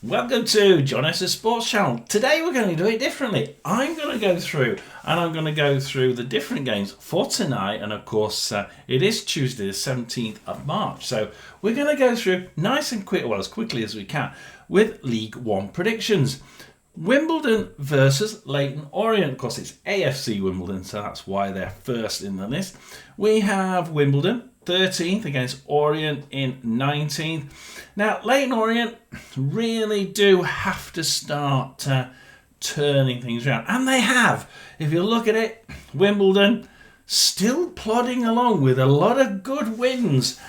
Welcome to John S's Sports Channel. Today we're going to do it differently. I'm going to go through the different games for tonight, and of course it is Tuesday the 17th of March. So we're going to go through nice and quick, well as quickly as we can, with League One predictions. Wimbledon versus Leyton Orient. Of course, it's AFC Wimbledon, so that's why they're first in the list. We have Wimbledon 13th against Orient in 19th. Now, Leyton Orient really do have to start turning things around, and they have. If you look at it, Wimbledon still plodding along with a lot of good wins,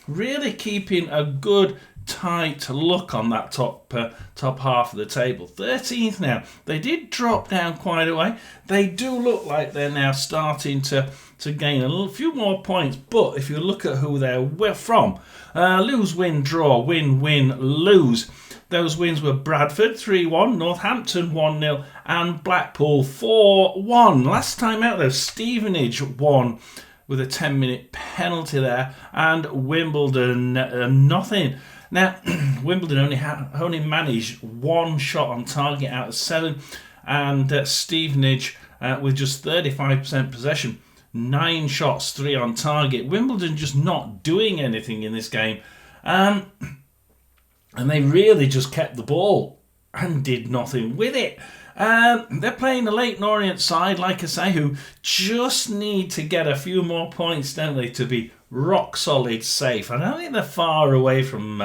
really keeping a good tight look on that top half of the table. 13th now. They did drop down quite a way. They do look like they're now starting to gain a few more points, but if you look at who they're from, lose, win, draw, win, win, lose. Those wins were Bradford 3-1, Northampton 1-0, and Blackpool 4-1. Last time out though, Stevenage won with a 10-minute penalty there, and Wimbledon nothing. Now, Wimbledon only managed one shot on target out of 7, and Stevenage with just 35% possession, 9 shots, 3 on target. Wimbledon just not doing anything in this game, and they really just kept the ball and did nothing with it. They're playing the Leyton Orient side, like I say, who just need to get a few more points, don't they, to be rock solid safe. I don't think they're far away from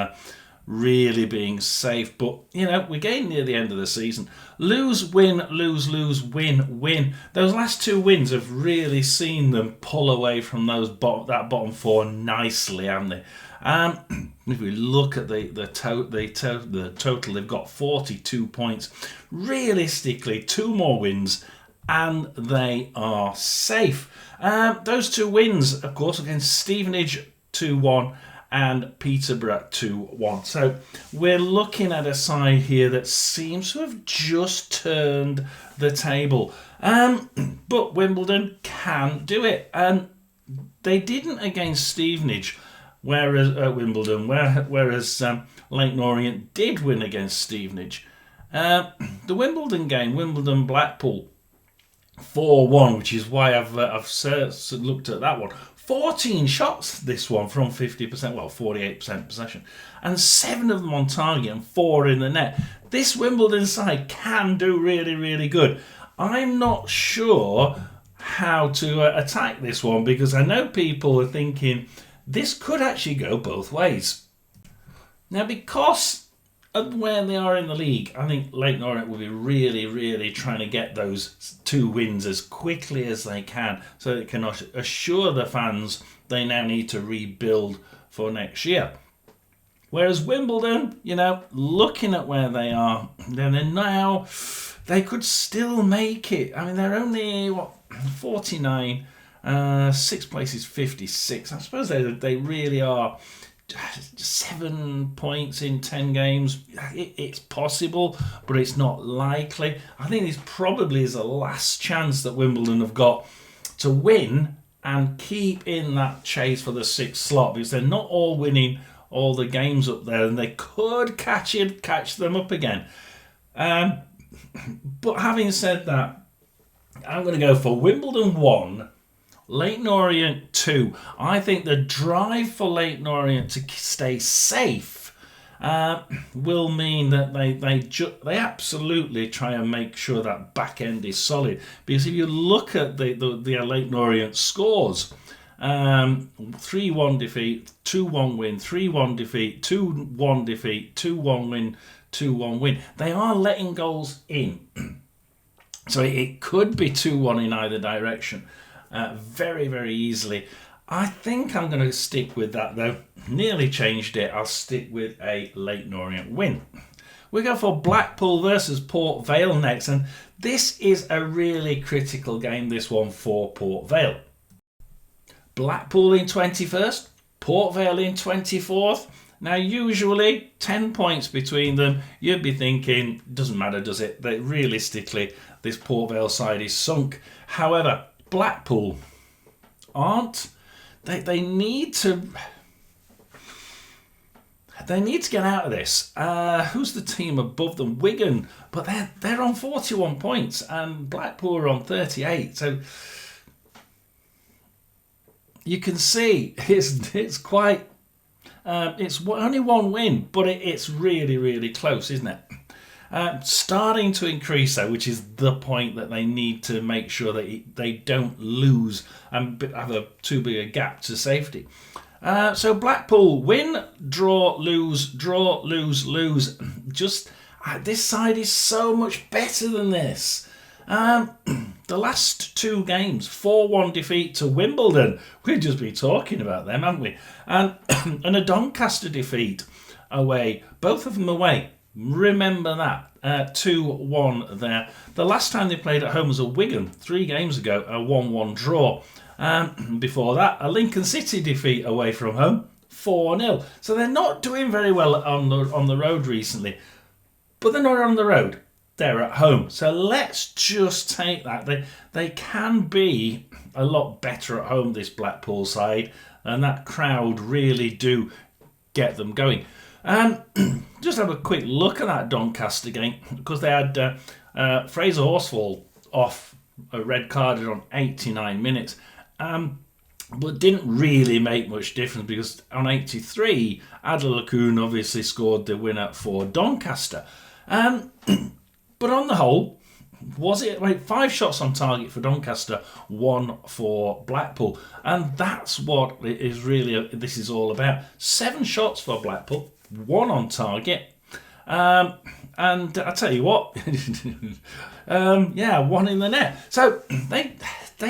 really being safe, but we're getting near the end of the season. Lose, win, lose, lose, win, win. Those last 2 wins have really seen them pull away from that bottom 4 nicely, haven't they? If we look at the total, they've got 42 points. Realistically, 2 more wins and they are safe. Those 2 wins, of course, against Stevenage 2-1 and Peterborough 2-1. So we're looking at a side here that seems to have just turned the table. But Wimbledon can do it. They didn't against Stevenage, whereas Wimbledon, whereas Leyton Orient did win against Stevenage. The Wimbledon game, Wimbledon-Blackpool, 4-1, which is why I've looked at that one. 14 shots this one from 50%, well 48% possession, and 7 of them on target and 4 in the net. This Wimbledon side can do really, really good. I'm not sure how to attack this one, because I know people are thinking this could actually go both ways. Now, because of where they are in the league, I think Leyton Orient will be really, really trying to get those 2 wins as quickly as they can, so they can assure the fans they now need to rebuild for next year. Whereas Wimbledon, looking at where they are, then now they could still make it. I mean, they're only 49. 6th place is 56. I suppose they really are 7 points in 10 games. It's possible, but it's not likely. I think this probably is the last chance that Wimbledon have got to win and keep in that chase for the 6th slot, because they're not all winning all the games up there, and they could catch them up again. But having said that, I'm going to go for Wimbledon 1, Leyton Orient 2. I think the drive for Leyton Orient to stay safe will mean that they absolutely try and make sure that back end is solid. Because if you look at the Leyton Orient scores, 3-1 defeat, 2-1 win, 3-1 defeat, 2-1 defeat, 2-1 win, 2-1 win. They are letting goals in. So it could be 2-1 in either direction. Very, very easily. I think I'm going to stick with that though. Nearly changed it. I'll stick with a Leyton Orient win. We go for Blackpool versus Port Vale next, and this is a really critical game, this one, for Port Vale. Blackpool in 21st, Port Vale in 24th. Now, usually 10 points between them, you'd be thinking, doesn't matter, does it? That realistically, this Port Vale side is sunk. However, Blackpool aren't. They need to They need to get out of this. Who's the team above them? Wigan, but they're on 41 points, and Blackpool are on 38. So you can see it's quite. It's only one win, but it's really, really close, isn't it? Starting to increase, though, which is the point that they need to make sure that they don't lose and have a too big a gap to safety. So Blackpool win, draw, lose, lose. Just this side is so much better than this. The last two games, 4-1 defeat to Wimbledon. We've just been talking about them, haven't we? And a Doncaster defeat away, both of them away. Remember that, 2-1 there. The last time they played at home was at Wigan 3 games ago, a 1-1 draw. Before that, a Lincoln City defeat away from home, 4-0. So they're not doing very well on the road recently, but they're not on the road. They're at home. So let's just take that. They can be a lot better at home, this Blackpool side, and that crowd really do get them going. Just have a quick look at that Doncaster game, because they had Fraser Horsfall off, a red carded on 89 minutes, but didn't really make much difference, because on 83, Adler Lacoon obviously scored the winner for Doncaster. But on the whole, was it 5 shots on target for Doncaster, 1 for Blackpool, and that's what it is really. This is all about. 7 shots for Blackpool, 1 on target, and I tell you what, 1 in the net. So they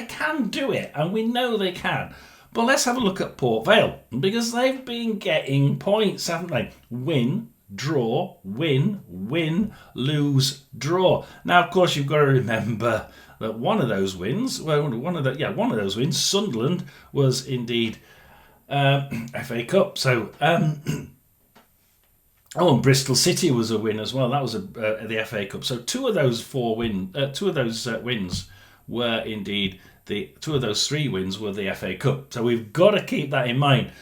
can do it, and we know they can. But let's have a look at Port Vale, because they've been getting points, haven't they? Win, draw, win, lose, draw. Now, of course, you've got to remember that one of those wins, Sunderland, was indeed FA Cup. So, and Bristol City was a win as well. That was the FA Cup. So two of those wins were indeed two of those 3 wins were the FA Cup. So we've got to keep that in mind.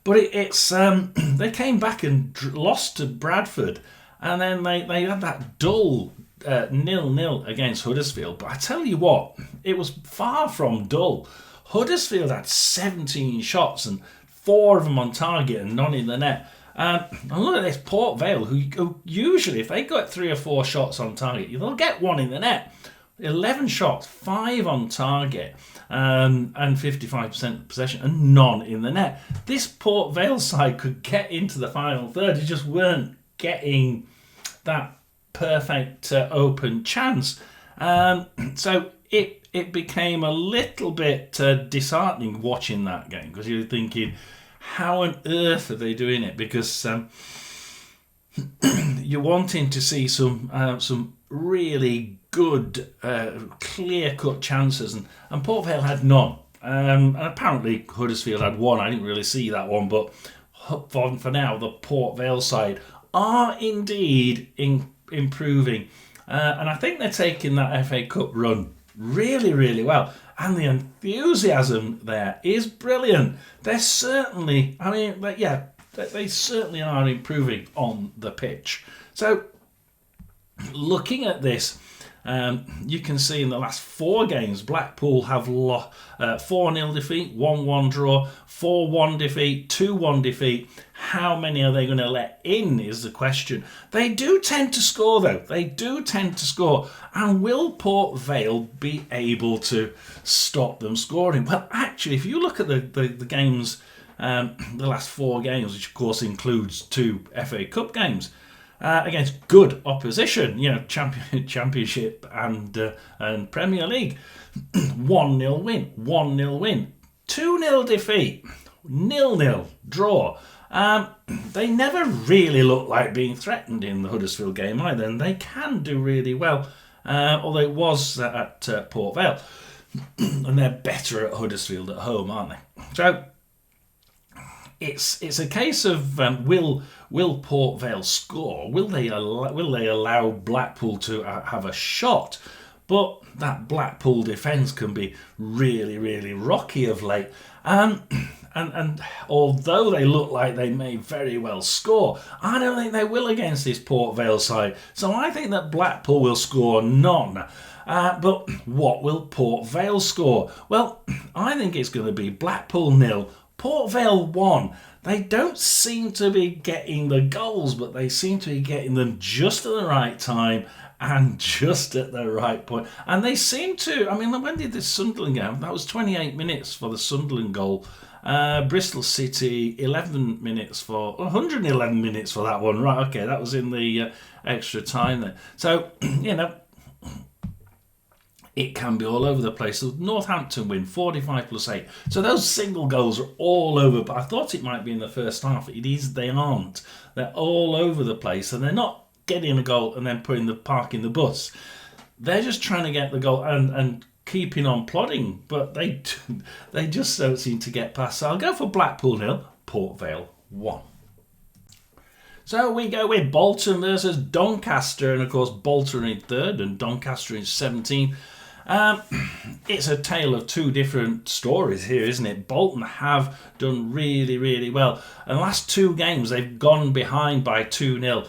But it's they came back and lost to Bradford, and then they had that dull 0-0 against Huddersfield. But I tell you what, it was far from dull. Huddersfield had 17 shots and 4 of them on target and none in the net. And look at this, Port Vale, who usually, if they got 3 or 4 shots on target, they'll get 1 in the net. 11 shots, 5 on target, and 55% possession, and none in the net. This Port Vale side could get into the final third. They just weren't getting that perfect open chance. So it became a little bit disheartening watching that game, because you're thinking, how on earth are they doing it? Because you're wanting to see some really good, clear-cut chances, and Port Vale had none. And apparently Huddersfield had 1. I didn't really see that one, but for now, the Port Vale side are indeed improving. And I think they're taking that FA Cup run really, really well. And the enthusiasm there is brilliant. They're certainly, they certainly are improving on the pitch. So, looking at this, you can see in the last 4 games, Blackpool have 4-0 defeat, 1-1 draw, 4-1 defeat, 2-1 defeat. How many are they going to let in is the question. They do tend to score, though. They do tend to score. And will Port Vale be able to stop them scoring? Well, actually, if you look at the games, the last 4 games, which of course includes 2 FA Cup games, against good opposition, Championship and Premier League. 1-0 win, 1-0 win, 2-0 defeat, 0-0 draw. They never really look like being threatened in the Huddersfield game either, and they can do really well, although it was at Port Vale. And they're better at Huddersfield at home, aren't they? So it's a case of will Port Vale score? Will they allow Blackpool to have a shot? But that Blackpool defence can be really, really rocky of late. And although they look like they may very well score, I don't think they will against this Port Vale side. So I think that Blackpool will score none. But what will Port Vale score? Well, I think it's going to be Blackpool 0, Port Vale 1. They don't seem to be getting the goals, but they seem to be getting them just at the right time and just at the right point. And they seem to, I mean, when did this Sunderland game? That was 28 minutes for the Sunderland goal. Bristol City, 11 minutes for, 111 minutes for that one. Right, okay, that was in the extra time there. So, it can be all over the place. So Northampton win 45+8. So those single goals are all over. But I thought it might be in the first half. It is. They aren't. They're all over the place, and they're not getting a goal and then parking the bus. They're just trying to get the goal and keeping on plodding. But they just don't seem to get past. So I'll go for Blackpool 0, Port Vale 1. So we go with Bolton versus Doncaster, and of course Bolton in 3rd and Doncaster in 17th. It's a tale of two different stories here, isn't it? Bolton have done really, really well. In the last two games, they've gone behind by 2-0.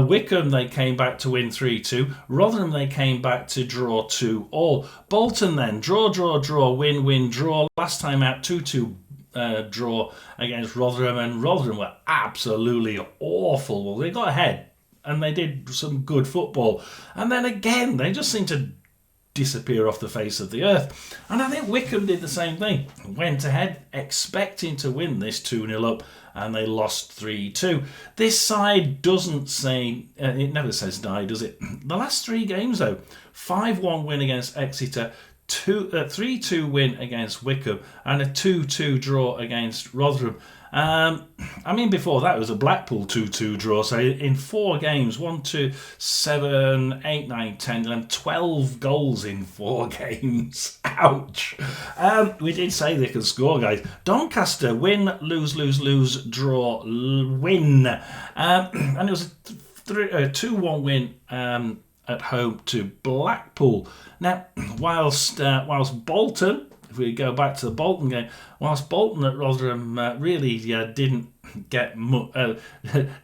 Wycombe, they came back to win 3-2. Rotherham, they came back to draw 2-2. Bolton then, draw, win, win, draw. Last time out, 2-2 draw against Rotherham, and Rotherham were absolutely awful. Well, they got ahead, and they did some good football. And then again, they just seem to disappear off the face of the earth. And I think Wycombe did the same thing. Went ahead expecting to win this 2-0 up, and they lost 3-2. This side doesn't say, it never says die, does it? The last three games though, 5-1 win against Exeter, 3-2 win against Wycombe, and a 2-2 draw against Rotherham. I mean, before that it was a Blackpool 2-2 draw. So in 4 games, 1, 2, 7, 8, 9, 10, 11, 12 goals in 4 games. Ouch. We did say they could score, guys. Doncaster win, lose, draw, win. And it was a 2-1 win at home to Blackpool. Now, whilst Bolton, if we go back to the Bolton game, whilst Bolton at Rotherham really didn't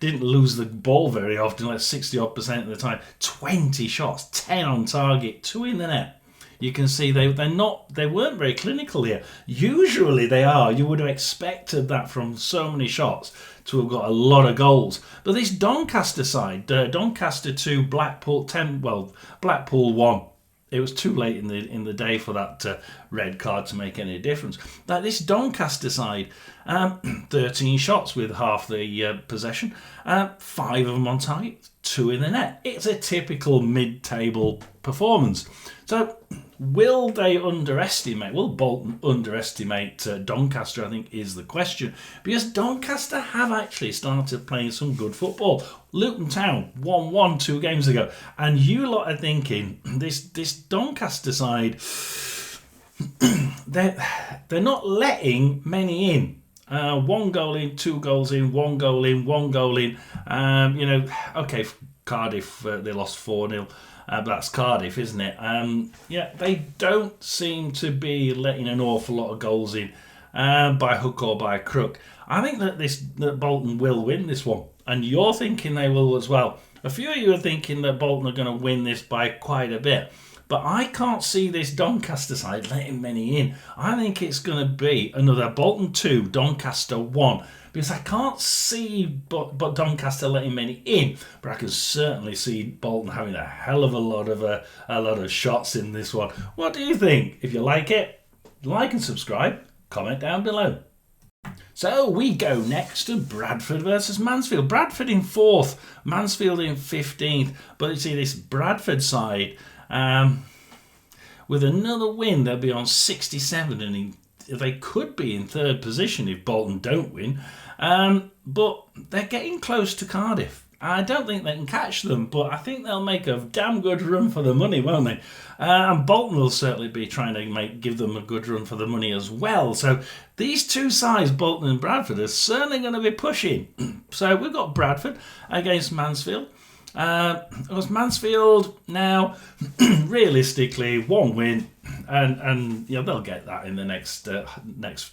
lose the ball very often, like 60% of the time, 20 shots, 10 on target, 2 in the net. You can see they weren't very clinical here. Usually they are. You would have expected that from so many shots to have got a lot of goals. But this Doncaster side, Doncaster 2, Blackpool 10. Well, Blackpool 1. It was too late in the day for that red card to make any difference. Like this Doncaster side, 13 shots with half the possession, 5 of them on target, 2 in the net. It's a typical mid-table performance. So will Bolton underestimate Doncaster, I think, is the question. Because Doncaster have actually started playing some good football. Luton Town 1-1 2 games ago. And you lot are thinking, this Doncaster side, they're not letting many in. 1 goal in, 2 goals in, 1 goal in, 1 goal in. Okay, Cardiff, they lost 4-0. But that's Cardiff, isn't it? They don't seem to be letting an awful lot of goals in by hook or by crook. I think that Bolton will win this one, and you're thinking they will as well. A few of you are thinking that Bolton are going to win this by quite a bit, but I can't see this Doncaster side letting many in. I think it's going to be another Bolton 2, Doncaster 1. Because I can't see but Doncaster letting many in, but I can certainly see Bolton having a hell of a lot of shots in this one. What do you think? If you like it, like and subscribe, comment down below. So we go next to Bradford versus Mansfield. Bradford in 4th, Mansfield in 15th. But you see this Bradford side, with another win, they'll be on 67 and they could be in 3rd position if Bolton don't win. But they're getting close to Cardiff. I don't think they can catch them, but I think they'll make a damn good run for the money, won't they? And Bolton will certainly be trying to give them a good run for the money as well. So these two sides, Bolton and Bradford, are certainly going to be pushing. So we've got Bradford against Mansfield. Of course, Mansfield now, realistically, one win, and they'll get that in the next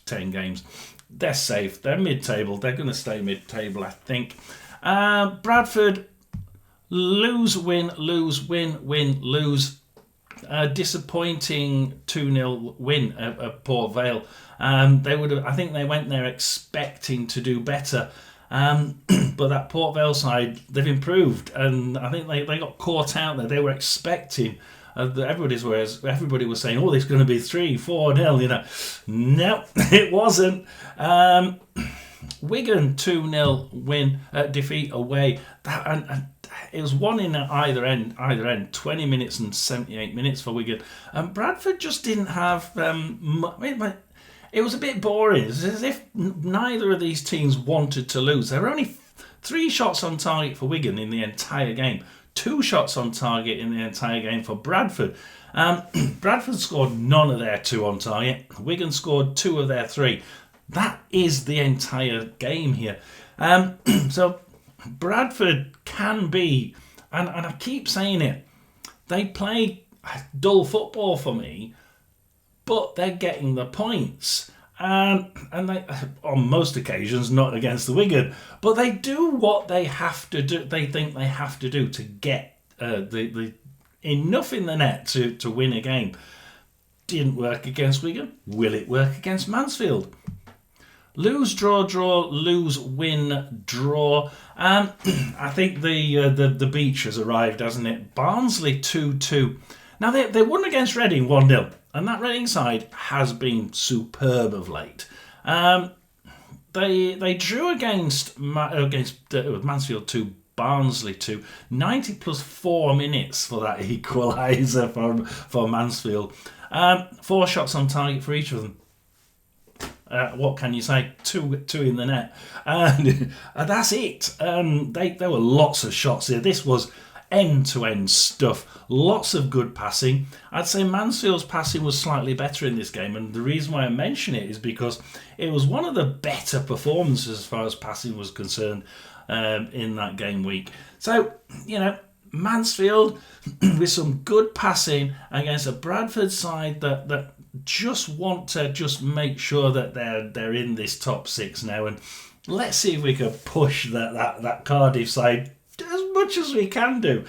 10 games. They're safe. They're mid-table. They're going to stay mid-table, I think. Bradford, lose, win, lose. Disappointing 2-0 win at Port Vale. I think they went there expecting to do better. But that Port Vale side, they've improved, and I think they got caught out there. They were expecting. Everybody was saying, "Oh, there's going to be 3-4-0." No, it wasn't. Wigan 2-0 win, defeat away. And it was one in either end. 20 minutes and 78 minutes for Wigan. And Bradford just didn't have. It was a bit boring. It's as if neither of these teams wanted to lose. There were only 3 shots on target for Wigan in the entire game. 2 shots on target in the entire game for Bradford. Bradford scored none of their 2 on target. Wigan scored 2 of their 3. That is the entire game here. So Bradford can be, and I keep saying it, they play dull football for me, but they're getting the points. And they, on most occasions, not against the Wigan, but they do what they have to do. They think they have to do to get the enough in the net to win a game. Didn't work against Wigan. Will it work against Mansfield? Lose, draw, lose, win, draw. I think the beach has arrived, hasn't it? Barnsley 2-2. Now they won against Reading 1-0. And that Reading side has been superb of late. They drew against Mansfield 2, Barnsley 2. 90 plus 4 minutes for that equaliser for Mansfield. 4 shots on target for each of them. What can you say? Two in the net. And that's it. There were lots of shots here. This was end-to-end stuff. Lots of good passing. I'd say Mansfield's passing was slightly better in this game, and the reason why I mention it is because it was one of the better performances as far as passing was concerned in that game week. So, Mansfield with some good passing against a Bradford side that just want to just make sure that they're in this top 6 now, and let's see if we can push that Cardiff side as much as we can do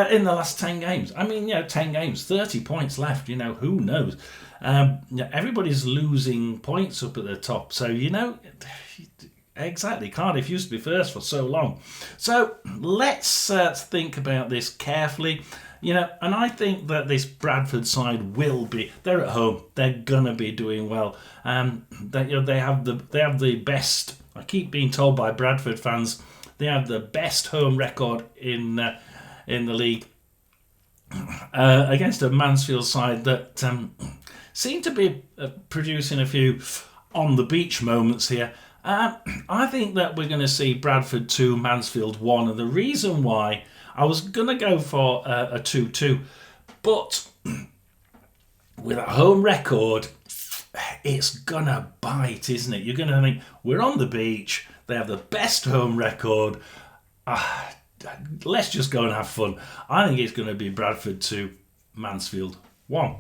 in the last 10 games. I mean, 10 games, 30 points left, who knows? Everybody's losing points up at the top. So, exactly, Cardiff used to be first for so long. So let's think about this carefully. And I think that this Bradford side they're at home. They're going to be doing well. They have the best, I keep being told by Bradford fans, they have the best home record in the league against a Mansfield side that seem to be producing a few on the beach moments here. I think that we're going to see Bradford 2, Mansfield 1, and the reason why I was going to go for a 2-2, but with a home record, it's going to bite, isn't it? You're going to think, we're on the beach, they have the best home record. Let's just go and have fun. I think it's going to be Bradford 2, Mansfield 1.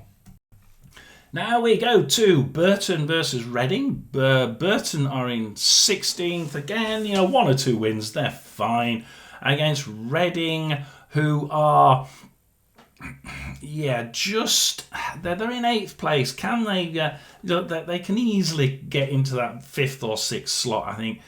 Now we go to Burton versus Reading. Burton are in 16th again. 1 or 2 wins, they're fine. Against Reading, who are, they're in 8th place. Can they? They can easily get into that 5th or 6th slot, I think.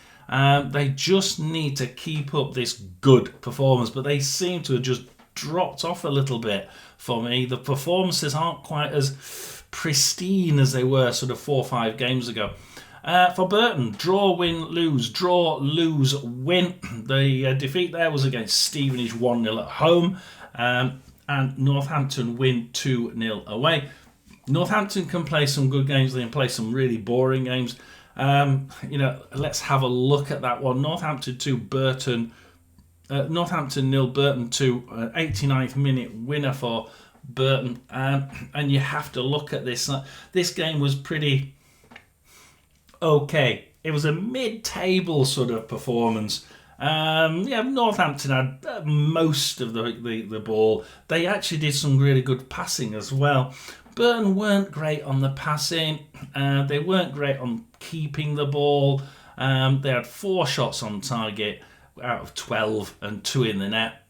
They just need to keep up this good performance, but they seem to have just dropped off a little bit for me. The performances aren't quite as pristine as they were sort of 4 or 5 games ago. For Burton, draw, win, lose. Draw, lose, win. The defeat there was against Stevenage 1-0 at home, and Northampton win 2-0 away. Northampton can play some good games. They can play some really boring games. Let's have a look at that one. Northampton 2, Burton. Northampton 0, Burton 2. 89th minute winner for Burton. And you have to look at this. This game was pretty okay. It was a mid-table sort of performance. Yeah, Northampton had most of the ball. They actually did some really good passing as well. Burton weren't great on the passing. They weren't great on keeping the ball. They had 4 shots on target out of 12 and 2 in the net.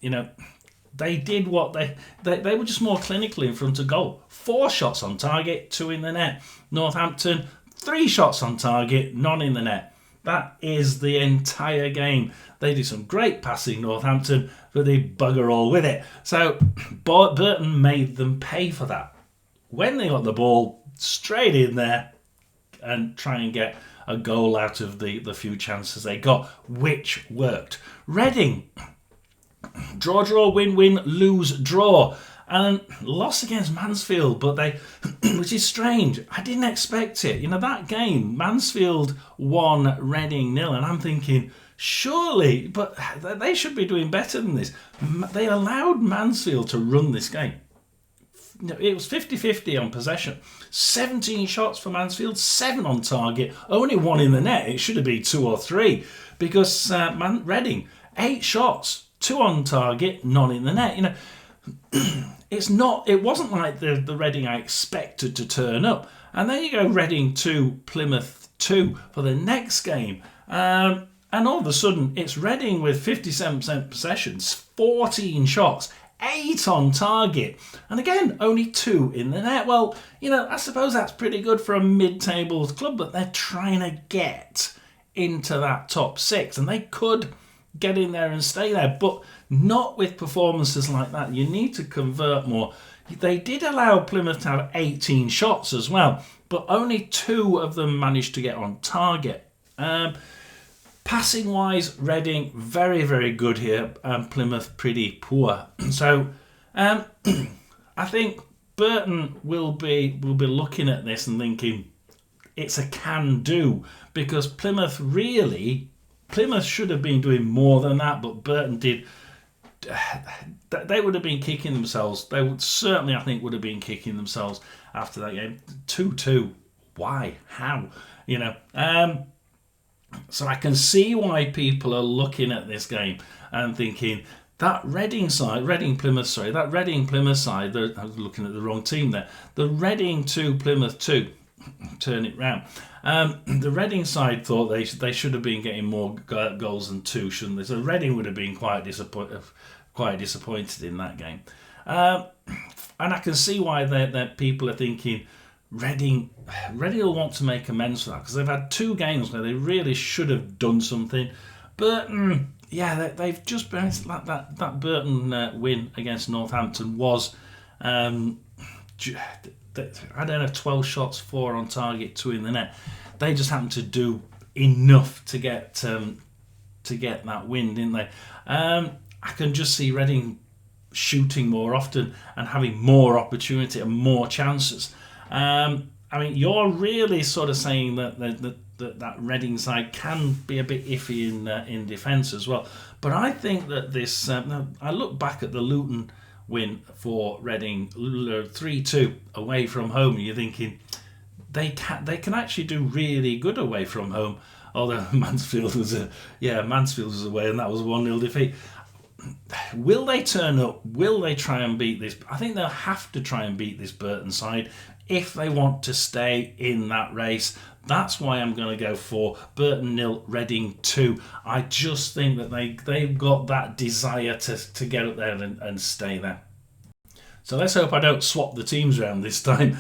They did what they were just more clinical in front of goal. 4 shots on target, 2 in the net. Northampton, 3 shots on target, none in the net. That is the entire game. They did some great passing, Northampton, but they bugger all with it. So Burton made them pay for that. When they got the ball, straight in there and try and get a goal out of the few chances they got, which worked. Reading, draw, win, lose, draw. And loss against Mansfield, but which is strange. I didn't expect it. That game, Mansfield won, Reading 0, and I'm thinking, surely, but they should be doing better than this. They allowed Mansfield to run this game. It was 50-50 on possession. 17 shots for Mansfield, 7 on target, only 1 in the net. It should have been 2 or 3 because Reading, 8 shots, 2 on target, none in the net. It wasn't like the Reading I expected to turn up. And then you go Reading 2, Plymouth 2 for the next game. And all of a sudden, it's Reading with 57% possessions, 14 shots, 8 on target. And again, only 2 in the net. Well, I suppose that's pretty good for a mid-table club, but they're trying to get into that top 6. And they could get in there and stay there, but not with performances like that. You need to convert more. They did allow Plymouth to have 18 shots as well, but only 2 of them managed to get on target. Passing wise, Reading very, very good here, and Plymouth pretty poor. So I think Burton will be looking at this and thinking it's a can do, because Plymouth should have been doing more than that, but Burton did. They would have been kicking themselves. They would certainly, I think, would have been kicking themselves after that game. 2-2. Why? How? So I can see why people are looking at this game and thinking that Reading Plymouth side. I was looking at the wrong team there. The Reading 2, Plymouth 2. Turn it round. The Reading side thought they should have been getting more goals than 2, shouldn't they? So Reading would have been quite disappointed in that game. And I can see why that people are thinking Reading will want to make amends for that, because they've had 2 games where they really should have done something. Burton, they've just been that Burton win against Northampton was. I don't know, 12 shots, 4 on target, 2 in the net. They just happened to do enough to get that win, didn't they? I can just see Reading shooting more often and having more opportunity and more chances. You're really sort of saying that Reading side can be a bit iffy in defence as well. But I think that this. I look back at the Luton win for Reading, 3-2 away from home, and you're thinking they can actually do really good away from home. Although Mansfield was away, and that was a 1-0 defeat. Will they turn up? Will they try and beat this? I think they'll have to try and beat this Burton side if they want to stay in that race. That's why I'm going to go for Burton 0, Reading 2. I just think that they've got that desire to get up there and stay there. So let's hope I don't swap the teams around this time.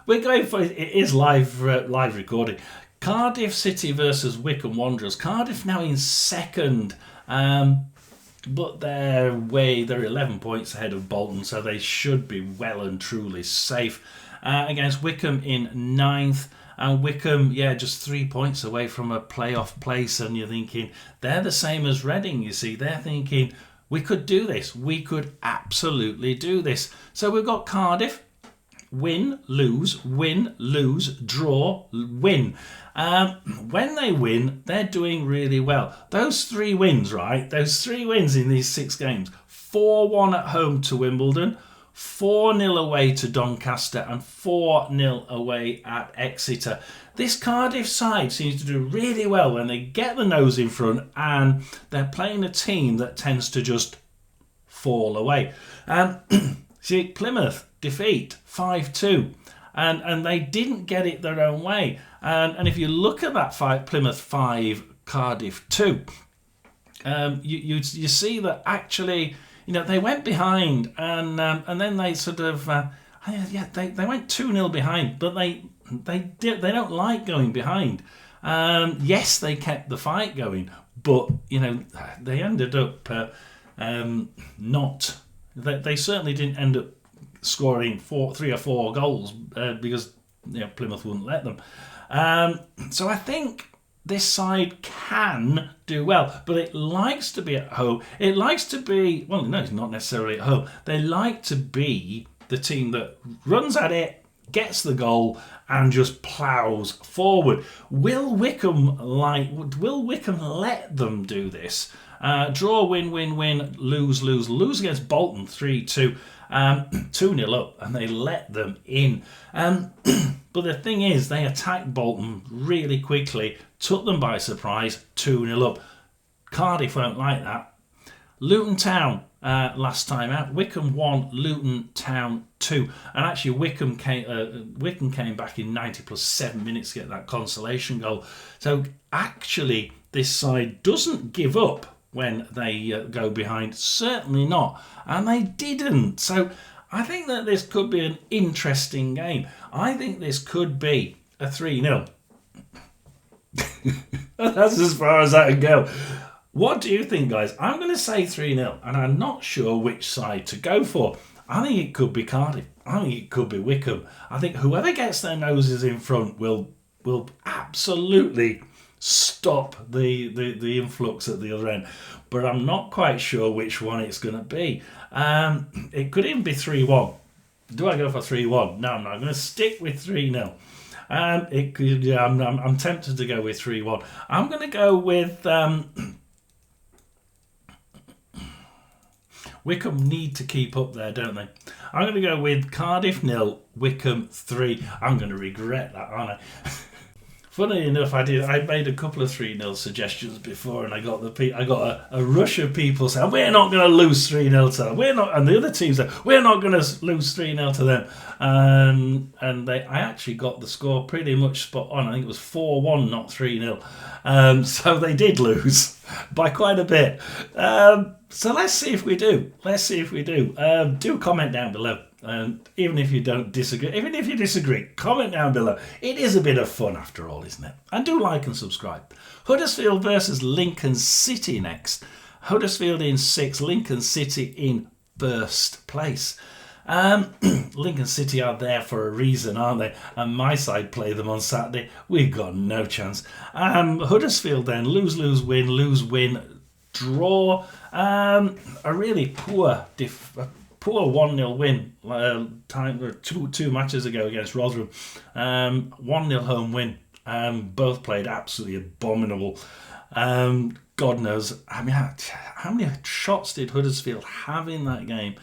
We're going for, it is live recording, Cardiff City versus Wycombe Wanderers. Cardiff now in second, but they're 11 points ahead of Bolton, so they should be well and truly safe. Against Wycombe in 9th. And Wycombe, just 3 points away from a playoff place. And you're thinking, they're the same as Reading, you see. They're thinking, we could do this. We could absolutely do this. So we've got Cardiff, win, lose, draw, win. When they win, they're doing really well. Those 3 wins, right? Those 3 wins in these 6 games. 4-1 at home to Wimbledon, 4-0 away to Doncaster and 4-0 away at Exeter. This Cardiff side seems to do really well when they get the nose in front and they're playing a team that tends to just fall away. See, Plymouth defeat 5-2 and they didn't get it their own way. And if you look at that fight, Plymouth 5, Cardiff 2, you see that actually, they went behind and then they sort of they went 2-0 behind, but they don't like going behind. Yes, they kept the fight going, but they ended up not. They certainly didn't end up scoring 3 or 4 goals because Plymouth wouldn't let them. So I think this side can do well, but it likes to be at home. It likes to be, well, no, it's not necessarily at home. They like to be the team that runs at it, gets the goal, and just ploughs forward. Will Wickham let them do this? Draw, win, win, win, lose, lose, lose against Bolton 3-2, 2-0 up, and they let them in. But the thing is, they attacked Bolton really quickly, took them by surprise, 2-0 up. Cardiff won't like that. Luton Town, last time out, Wickham 1, Luton Town 2. And actually Wickham came back in 90 plus 7 minutes to get that consolation goal. So actually this side doesn't give up when they go behind. Certainly not. And they didn't. So I think that this could be an interesting game. I think this could be a 3-0. That's as far as I can go. What do you think, guys? I'm going to say 3-0, and I'm not sure which side to go for. I think it could be Cardiff. I think it could be Wickham. I think whoever gets their noses in front will absolutely stop the influx at the other end. But I'm not quite sure which one it's going to be. It could even be 3-1. Do I go for 3-1? No, I'm not. I'm going to stick with 3-0. It could. Yeah, I'm tempted to go with 3-1. I'm going to go with. Wickham need to keep up there, don't they? I'm going to go with Cardiff 0, Wickham 3. I'm going to regret that, aren't I? Funny enough, I made a couple of 3-0 suggestions before, and I got a rush of people saying we're not going to lose 3-0 to them. We're not, and the other teams said we're not going to lose 3-0 to them. And I actually got the score pretty much spot on. I think it was 4-1, not 3-0. So they did lose by quite a bit. So let's see if we do. Do comment down below. Even if you don't disagree, even if you disagree, comment down below. It is a bit of fun after all, isn't it? And do like and subscribe. Huddersfield versus Lincoln City next. Huddersfield in 6th, Lincoln City in 1st place. Lincoln City are there for a reason, aren't they? And my side play them on Saturday. We've got no chance. Huddersfield then, lose, win, draw. A really poor 1-0 win two matches ago against Rotherham. 1-0 home win. Both played absolutely abominable. God knows. I mean, how many shots did Huddersfield have in that game?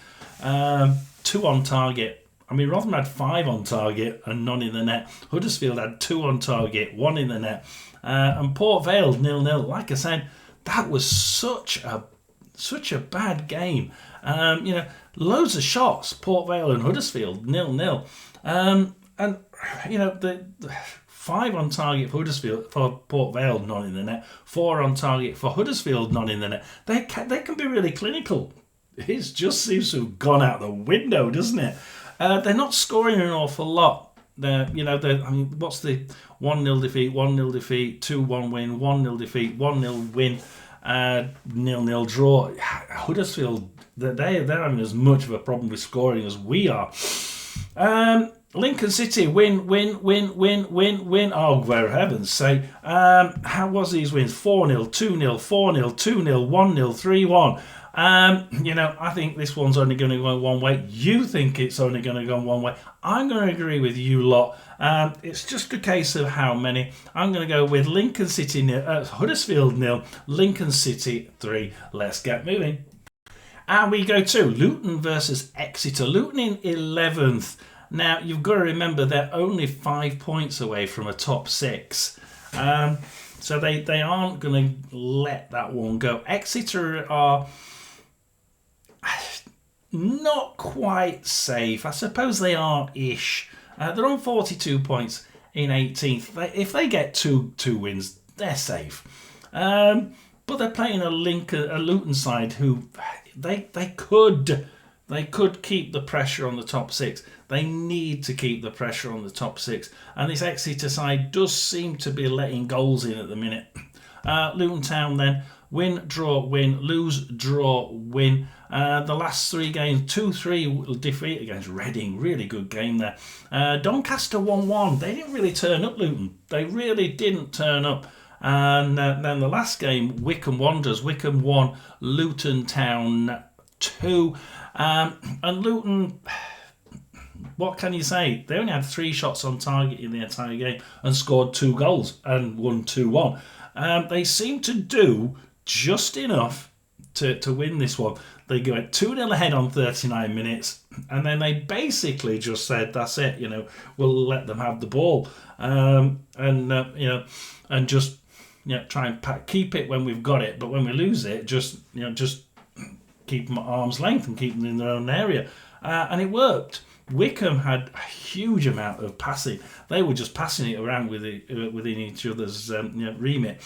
2 on target. I mean, Rotherham had 5 on target and none in the net. Huddersfield had 2 on target, 1 in the net. And Port Vale 0-0. Like I said, that was such a bad game. Loads of shots, Port Vale and Huddersfield 0-0. And the 5 on target for Huddersfield, for Port Vale, none in the net. 4 on target for Huddersfield, none in the net. They can be really clinical. It just seems to have gone out the window, doesn't it? They're not scoring an awful lot. What's the 1-0 defeat, 1-0 defeat, 2-1 win, 1-0 defeat, 1-0 win, 0-0 draw. Huddersfield, they're having as much of a problem with scoring as we are. Lincoln City win. Oh, for heaven's sake. How was these wins? 4-0, 2-0, 4-0, 2-0, 1-0, 3-1. I think this one's only going to go one way. You think it's only going to go one way. I'm going to agree with you lot. It's just a case of how many. I'm going to go with Lincoln City 0, Huddersfield 0, Lincoln City 3. Let's get moving. And we go to Luton versus Exeter. Luton in 11th. Now, you've got to remember they're only 5 points away from a top 6. So they aren't going to let that one go. Exeter are not quite safe. I suppose they are-ish. They're on 42 points in 18th. If they get two wins, they're safe. But they're playing a Luton side who they could keep the pressure on the top 6. They need to keep the pressure on the top 6. And this Exeter side does seem to be letting goals in at the minute. Luton Town then, win, draw, win, lose, draw, win. The last 3 games, 2-3 defeat against Reading. Really good game there. Doncaster 1-1. They didn't really turn up, Luton. They really didn't turn up. And then the last game, Wycombe Wanderers. Wycombe 1, Luton Town 2. And Luton, what can you say? They only had 3 shots on target in the entire game and scored 2 goals and won 2-1. They seem to do just enough to win this one. They went 2-0 ahead on 39 minutes, and then they basically just said, "That's it. We'll let them have the ball, and just try and keep it when we've got it, but when we lose it, just keep them at arm's length and keep them in their own area." And it worked. Wycombe had a huge amount of passing. They were just passing it around within each other's remit,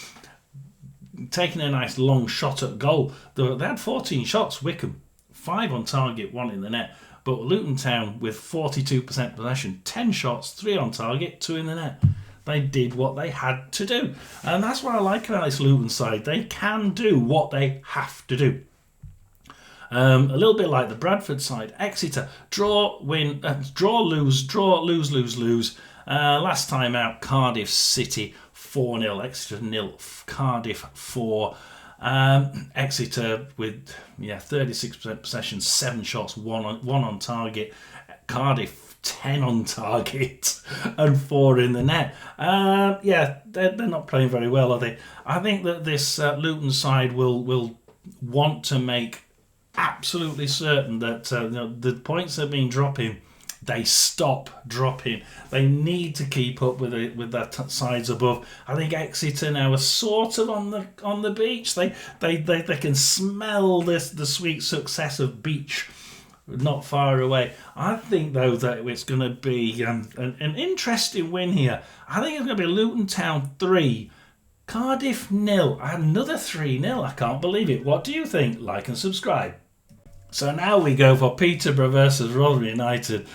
taking a nice long shot at goal. They had 14 shots, Wycombe, 5 on target, 1 in the net. But Luton Town with 42% possession, 10 shots, 3 on target, 2 in the net. They did what they had to do. And that's what I like about this Luton side. They can do what they have to do. A little bit like the Bradford side. Exeter, draw, win, draw, lose, lose, lose. Last time out, Cardiff City 4-0, Exeter 0, Cardiff 4. Exeter with 36% possession, 7 shots, 1 on target. Cardiff 10 on target and 4 in the net. They're not playing very well, are they? I think that this Luton side will want to make absolutely certain that the points they've been dropping, they stop dropping. They need to keep up with their sides above. I think Exeter now are sort of on the beach. They can smell the sweet success of beach not far away. I think though that it's going to be an interesting win here. I think it's going to be Luton Town 3, Cardiff 0, another 3-0. I can't believe it. What do you think? Like and subscribe. So now we go for Peterborough versus Rotherham United.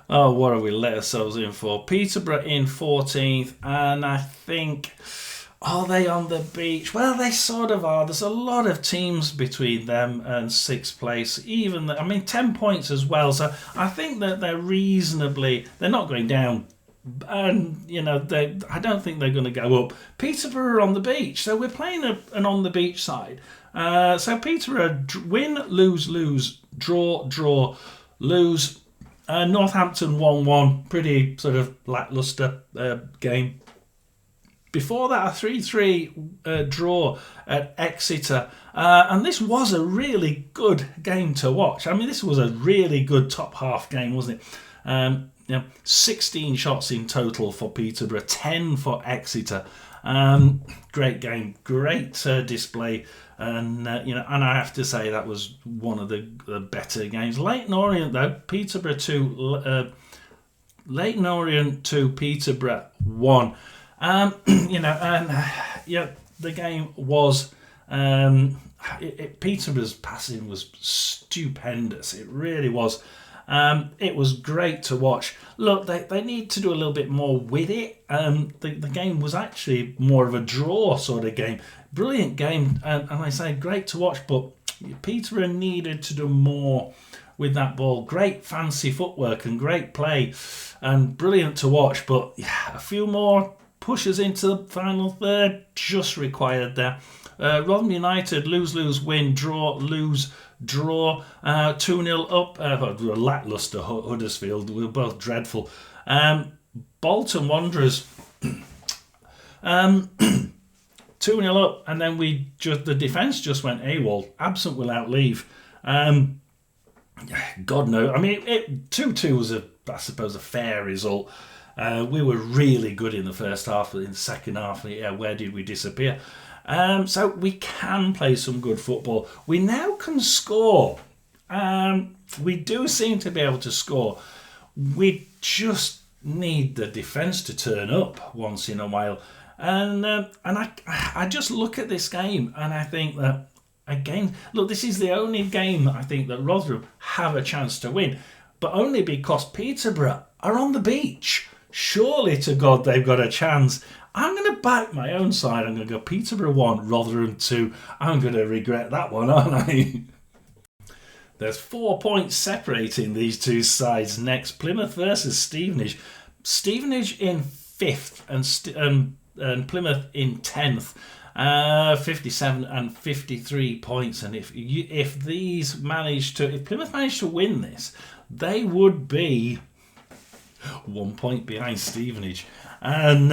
Oh, what have we let ourselves in for? Peterborough in 14th, and I think, are they on the beach? Well, they sort of are. There's a lot of teams between them and 6th place. 10 points as well. So I think that they're not going down. And, I don't think they're going to go up. Peterborough are on the beach, so we're playing an on the beach side. So Peterborough win, lose, draw, lose. Northampton 1-1, pretty sort of lacklustre game. Before that, a 3-3 draw at Exeter. And this was a really good game to watch. This was a really good top half game, wasn't it? 16 shots in total for Peterborough, 10 for Exeter. Great game, great display, and and I have to say that was one of the better games. Leyton Orient though, Peterborough 2, Leyton Orient 2, Peterborough 1. The game was Peterborough's passing was stupendous. It really was. It was great to watch. Look, they need to do a little bit more with it. The game was actually more of a draw sort of game. Brilliant game, and I say great to watch, but Peterborough needed to do more with that ball. Great fancy footwork and great play, and brilliant to watch, but a few more pushes into the final third just required there. Rotherham United lose, win, draw, lose, draw, 2-0 up. Lacklustre Huddersfield, we were both dreadful. Bolton Wanderers 2-0 up, and then the defence just went AWOL, absent without leave. God knows. I mean, 2-2 was, I suppose, a fair result. We were really good in the first half. In the second half, where did we disappear? So we can play some good football. We now can score. We do seem to be able to score. We just need the defence to turn up once in a while. And I just look at this game and I think that, again, look, this is the only game that I think that Rotherham have a chance to win, but only because Peterborough are on the beach. Surely to God they've got a chance. I'm going to back my own side. I'm going to go Peterborough 1, Rotherham 2. I'm going to regret that one, aren't I? There's 4 points separating these two sides next. Plymouth versus Stevenage. Stevenage in 5th and Plymouth in 10th. 57 and 53 points. And if Plymouth managed to win this, they would be 1 point behind Stevenage. And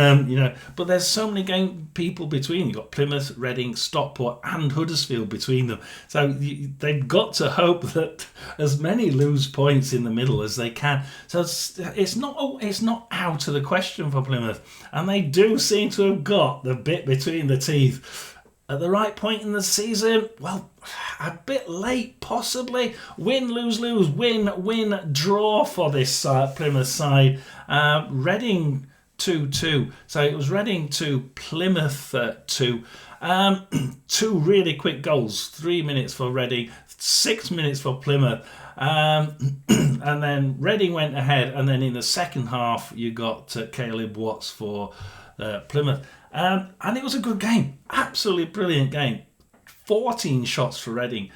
but there's so many people between. You've got Plymouth, Reading, Stockport and Huddersfield between them, so they've got to hope that as many lose points in the middle as they can. So it's not out of the question for Plymouth, and they do seem to have got the bit between the teeth at the right point in the season. Well, a bit late possibly. Win, lose, win, draw for this Plymouth side. Reading 2-2. So it was Reading 2, Plymouth 2. 2 really quick goals. 3 minutes for Reading, 6 minutes for Plymouth. And then Reading went ahead, and then in the second half you got Caleb Watts for Plymouth. And it was a good game. Absolutely brilliant game. 14 shots for Reading.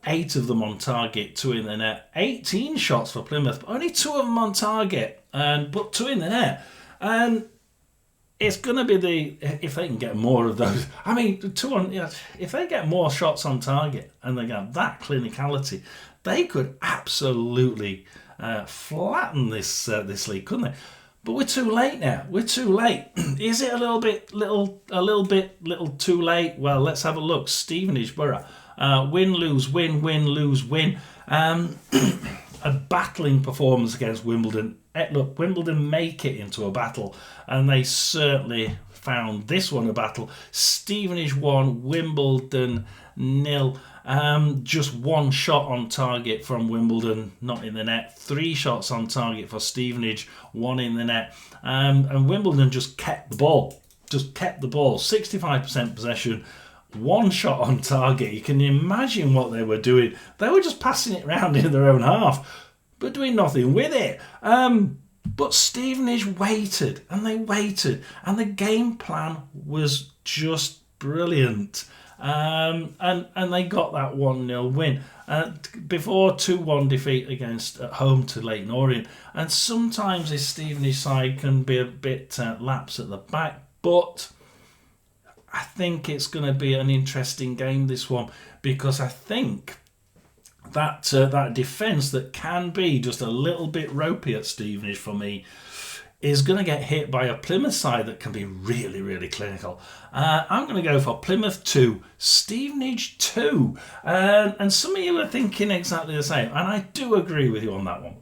8 of them on target, 2 in the net. 18 shots for Plymouth, but only 2 of them on target, but 2 in the net. And it's going to be if they can get more of those. I mean, if they get more shots on target and they get that clinicality, they could absolutely flatten this league, couldn't they? But we're too late now. We're too late. Is it a little bit too late? Well, let's have a look. Stevenage Borough. Win, lose, win, lose, win. A battling performance against Wimbledon. Look, Wimbledon make it into a battle, and they certainly found this one a battle. Stevenage 1, Wimbledon 0. Just 1 shot on target from Wimbledon, not in the net. 3 shots on target for Stevenage, 1 in the net. And Wimbledon just kept the ball. 65% possession, 1 shot on target. You can imagine what they were doing. They were just passing it around in their own half, but doing nothing with it. But Stevenage waited, and and the game plan was just brilliant. And they got that 1-0 win before 2-1 defeat at home to Leyton Orient. And sometimes this Stevenage side can be a bit lapse at the back, but I think it's going to be an interesting game, this one, because I think that defence that can be just a little bit ropey at Stevenage for me is going to get hit by a Plymouth side that can be really, really clinical. I'm going to go for Plymouth 2, Stevenage 2. And some of you are thinking exactly the same, and I do agree with you on that one.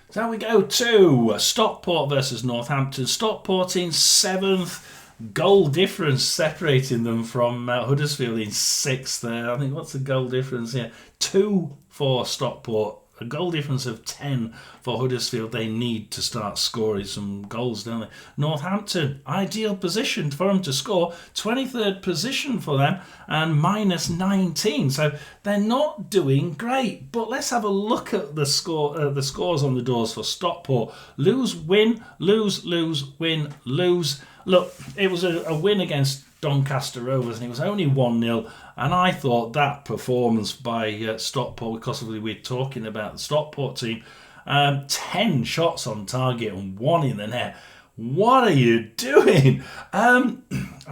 So we go to Stockport versus Northampton. Stockport in 7th. Goal difference separating them from Huddersfield in 6th. I think, what's the goal difference here? 2 for Stockport. A goal difference of 10 for Huddersfield. They need to start scoring some goals, don't they? Northampton, ideal position for them to score. 23rd position for them and minus 19. So they're not doing great. But let's have a look at the scores on the doors for Stockport. Lose, win, lose, win, lose. Look, it was a win against Doncaster Rovers, and it was only 1-0. And I thought that performance by Stockport, because we're talking about the Stockport team, 10 shots on target and 1 in the net. What are you doing? I'll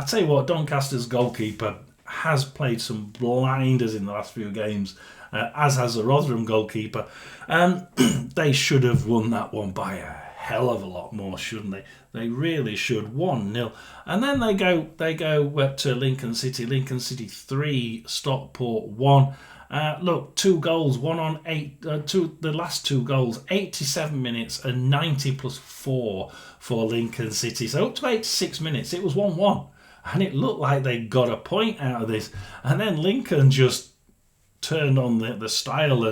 tell you what, Doncaster's goalkeeper has played some blinders in the last few games, as has the Rotherham goalkeeper. They should have won that one by a hell of a lot more, shouldn't they? They really should. 1-0. And then they go to Lincoln City. Lincoln City 3, Stockport 1. Look, 2 goals, one on 8, the last 2 goals, 87 minutes and 90 plus 4 for Lincoln City. So up to 86 minutes, it was 1-1. And it looked like they got a point out of this. And then Lincoln just turned on the style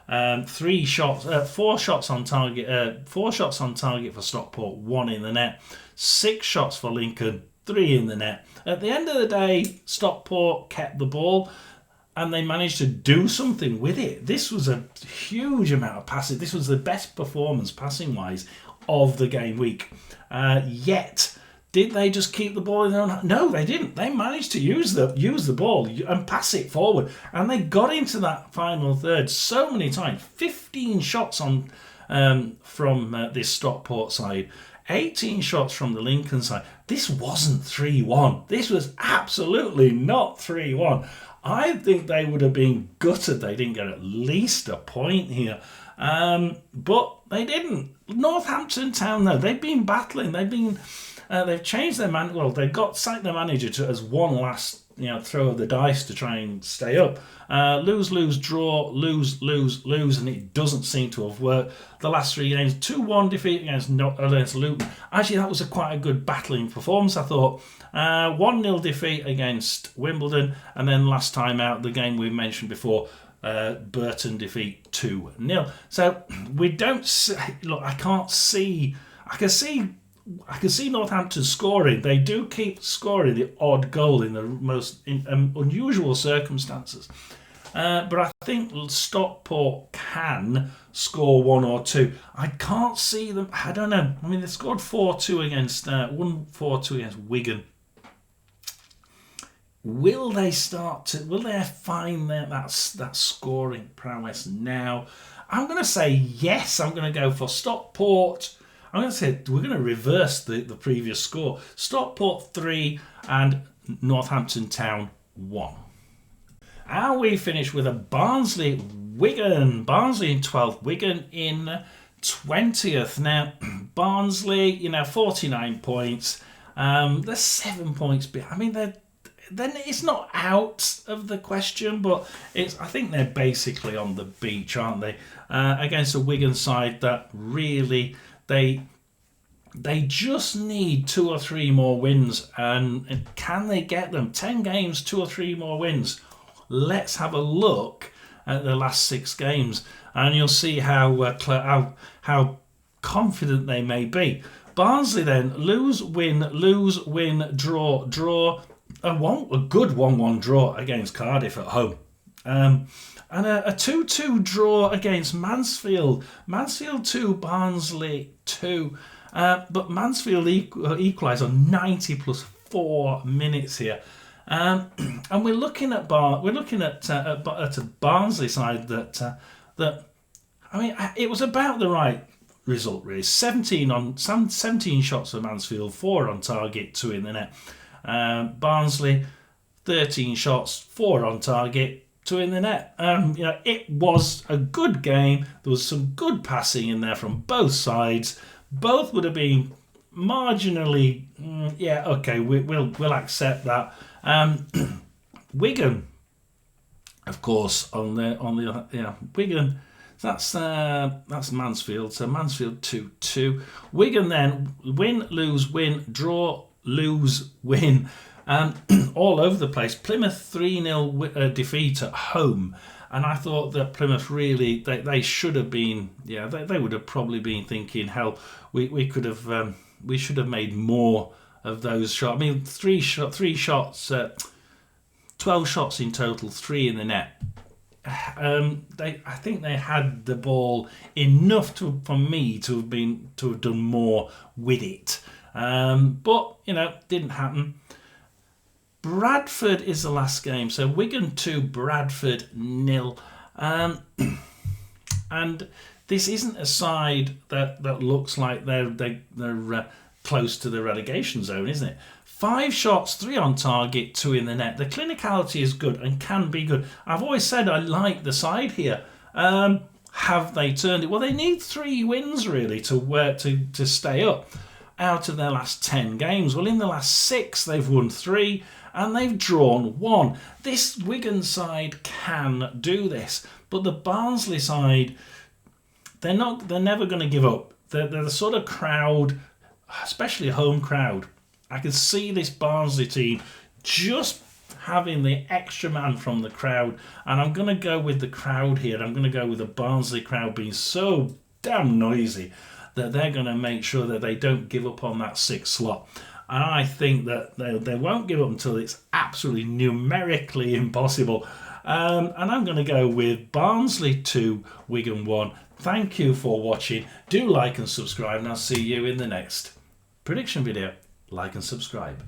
and 4 shots on target. 4 shots on target for Stockport, 1 in the net. 6 shots for Lincoln, 3 in the net. At the end of the day, Stockport kept the ball and they managed to do something with it. This was a huge amount of passing. This was the best performance passing-wise of the game week. Yet, did they just keep the ball in their own hand? No, they didn't. They managed to use the ball and pass it forward. And they got into that final third so many times. 15 shots on from this Stockport side. 18 shots from the Lincoln side. This wasn't 3-1. This was absolutely not 3-1. I think they would have been gutted they didn't get at least a point here. But they didn't. Northampton Town, though, they've been battling. They've changed their man. Well, they've sacked their manager as one last throw of the dice to try and stay up. Lose, draw, lose, and it doesn't seem to have worked. The last 3 games, 2-1 defeat against Luton. Actually, that was quite a good battling performance, I thought. 1-0 defeat against Wimbledon, and then last time out, the game we mentioned before, Burton defeat 2-0. So we don't see, look. I can see Northampton scoring. They do keep scoring the odd goal in the most unusual circumstances. But I think Stockport can score 1 or 2. I can't see them. I don't know. I mean, they scored 4-2 against 1-4-2 against Wigan. Will they find that scoring prowess now? I'm going to say yes. I'm going to go for Stockport. I'm going to say we're going to reverse the previous score. Stockport 3 and Northampton Town 1. And we finish with a Barnsley-Wigan. Barnsley in 12th, Wigan in 20th. Now, Barnsley, 49 points. They're 7 points behind. I mean, then it's not out of the question, but I think they're basically on the beach, aren't they? Against a Wigan side that really they just need 2 or 3 more wins, and can they get them? 10 games, 2 or 3 more wins. Let's have a look at the last 6 games, and you'll see how confident they may be. Barnsley then lose, win, draw. A good 1-1 draw against Cardiff at home. And a 2-2 draw against Mansfield. Mansfield 2, Barnsley 2. But Mansfield equalised on 90 plus 4 minutes here. And we're looking at a Barnsley side that I mean, it was about the right result really. 17 shots for Mansfield, 4 on target, 2 in the net. Barnsley, 13 shots, 4 on target, 2 in the net. It was a good game. There was some good passing in there from both sides. Both would have been marginally, okay, we'll accept that. Wigan, of course, Wigan. That's Mansfield. So Mansfield 2-2. Wigan then win, lose, win, draw, lose, win, all over the place. Plymouth 3-0 defeat at home, and I thought that Plymouth really they should have been they would have probably been thinking, hell, we could have we should have made more of those shots. I mean, 3 shots, 12 shots in total, 3 in the net. I think they had the ball enough for me to have done more with it. But didn't happen. Bradford is the last game. So Wigan 2, Bradford 0. And this isn't a side that looks like they're close to the relegation zone, isn't it? 5 shots, 3 on target, 2 in the net. The clinicality is good and can be good. I've always said I like the side here. Have they turned it? Well, they need 3 wins really to stay up out of their last 10 games. Well, in the last 6, they've won 3. and they've drawn 1. This Wigan side can do this, but the Barnsley side, they're never going to give up. They're the sort of crowd, especially home crowd. I can see this Barnsley team just having the extra man from the crowd, and I'm going to go with the crowd here. I'm going to go with the Barnsley crowd being so damn noisy that they're going to make sure that they don't give up on that 6th slot. And I think that they won't give up until it's absolutely numerically impossible. And I'm going to go with Barnsley 2, Wigan 1. Thank you for watching. Do like and subscribe, and I'll see you in the next prediction video. Like and subscribe.